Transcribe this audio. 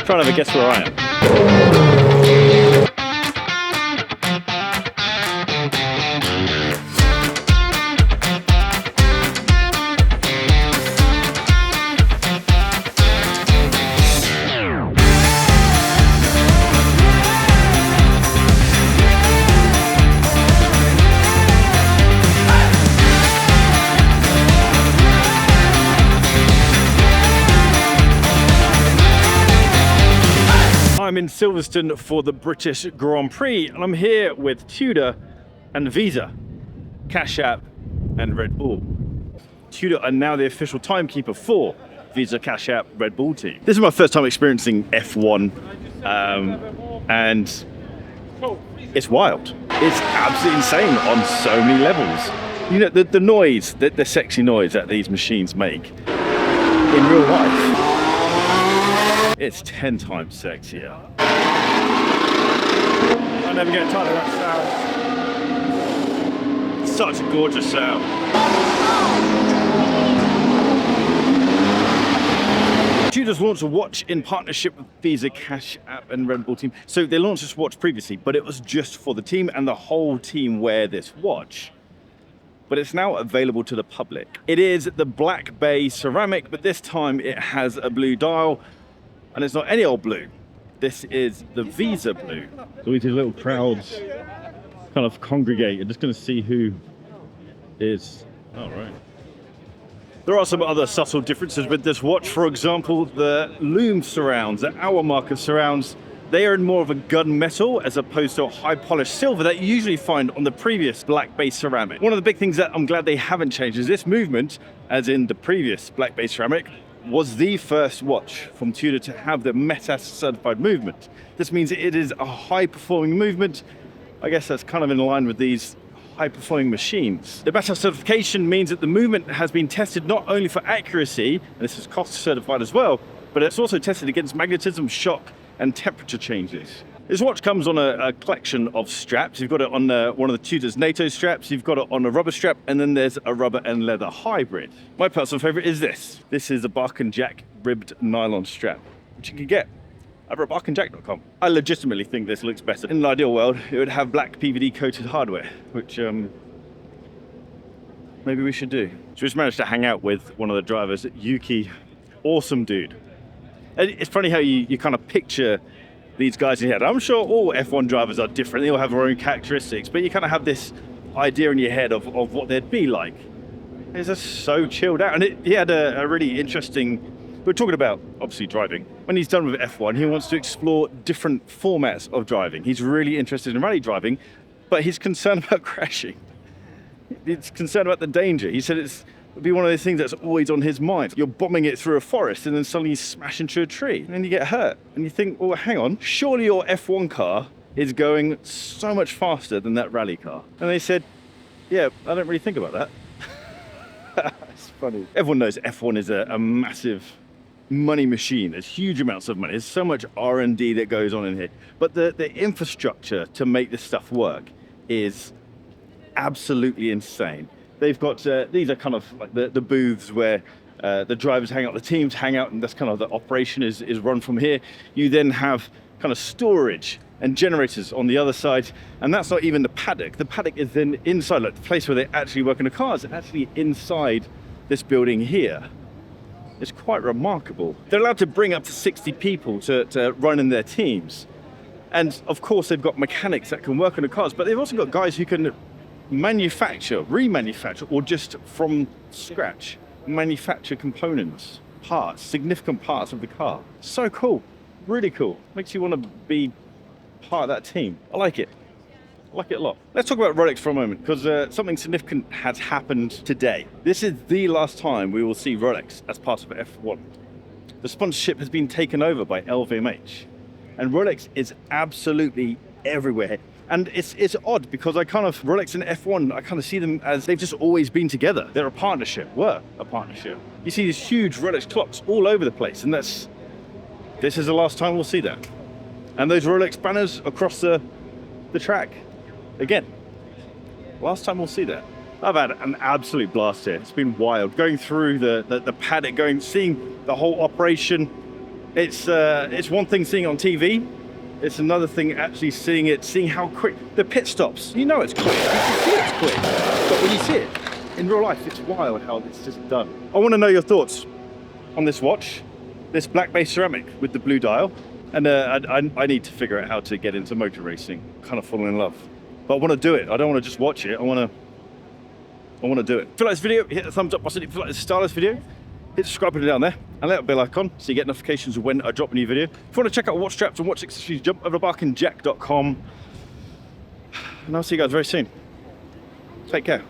Try and have a guess where I am. I'm in Silverstone for the British Grand Prix, and I'm here with Tudor and Visa, Cash App and Red Bull. Tudor are now the official timekeeper for Visa, Cash App, Red Bull team. This is my first time experiencing F1, and it's wild. It's absolutely insane on so many levels. You know, the noise, the sexy noise that these machines make in real life, it's 10 times sexier. I never get tired of that sound. Such a gorgeous sound. Tudor's launched a watch in partnership with Visa, Cash App and Red Bull team. So they launched this watch previously, but it was just for the team, and the whole team wear this watch. But it's now available to the public. It is the Black Bay ceramic, but this time it has a blue dial. And it's not any old blue. This is the Visa blue. So these little crowds kind of congregate. You're just going to see who is. Oh, right. There are some other subtle differences with this watch. For example, the lume surrounds, the hour marker surrounds, they are in more of a gunmetal as opposed to a high polished silver that you usually find on the previous Black Bay ceramic. One of the big things that I'm glad they haven't changed is this movement, as in the previous Black Bay ceramic, was the first watch from Tudor to have the METAS certified movement. This means it is a high performing movement. I guess that's kind of in line with these high performing machines. The METAS certification means that the movement has been tested not only for accuracy, and this is cost certified as well, but it's also tested against magnetism, shock and temperature changes. This watch comes on a collection of straps. You've got it on one of the Tudor's NATO straps, you've got it on a rubber strap, and then there's a rubber and leather hybrid. My personal favorite is this. This is a Bark and Jack ribbed nylon strap, which you can get over at barkandjack.com. I legitimately think this looks better. In an ideal world, it would have black PVD coated hardware, which maybe we should do. So we just managed to hang out with one of the drivers, Yuki. Awesome dude. And it's funny how you kind of picture these guys in your head. I'm sure all F1 drivers are different. They all have their own characteristics, but you kind of have this idea in your head of what they'd be like. He's just so chilled out. And he had a really interesting, we're talking about obviously driving. When he's done with F1, he wants to explore different formats of driving. He's really interested in rally driving, but he's concerned about crashing. He's concerned about the danger. He said it would be one of those things that's always on his mind. You're bombing it through a forest and then suddenly you smash into a tree and then you get hurt. And you think, well, hang on, surely your F1 car is going so much faster than that rally car. And they said, yeah, I don't really think about that. It's funny. Everyone knows F1 is a massive money machine. There's huge amounts of money. There's so much R&D that goes on in here. But the infrastructure to make this stuff work is absolutely insane. They've got, these are kind of like the booths where the drivers hang out, the teams hang out, and that's kind of the operation is run from here. You then have kind of storage and generators on the other side, and that's not even the paddock. The paddock is then inside, like the place where they actually work on the cars, actually inside this building here. It's quite remarkable. They're allowed to bring up to 60 people to run in their teams. And of course, they've got mechanics that can work on the cars, but they've also got guys who can manufacture, remanufacture, or just from scratch, manufacture components, parts, significant parts of the car. So cool, really cool. Makes you want to be part of that team. I like it. I like it a lot. Let's talk about Rolex for a moment, because something significant has happened today. This is the last time we will see Rolex as part of F1. The sponsorship has been taken over by LVMH, and Rolex is absolutely everywhere. And it's odd because Rolex and F1, I kind of see them as they've just always been together. They're a partnership, were a partnership. You see these huge Rolex clocks all over the place, and this is the last time we'll see that. And those Rolex banners across the track, again, last time we'll see that. I've had an absolute blast here. It's been wild. Going through the paddock, seeing the whole operation. It's one thing seeing it on TV. It's another thing actually seeing how quick the pit stops. You know it's quick. You can see it's quick. But when you see it in real life, it's wild how it's just done. I want to know your thoughts on this watch, this black base ceramic with the blue dial. And I need to figure out how to get into motor racing. Kind of falling in love. But I want to do it. I don't want to just watch it. I want to do it. If you like this video, hit the thumbs up button. If you like this stylist video, hit subscribe button down there and let the bell icon so you get notifications when I drop a new video. If you want to check out watch straps and watch accessories, jump over to barkingjack.com. And I'll see you guys very soon. Take care.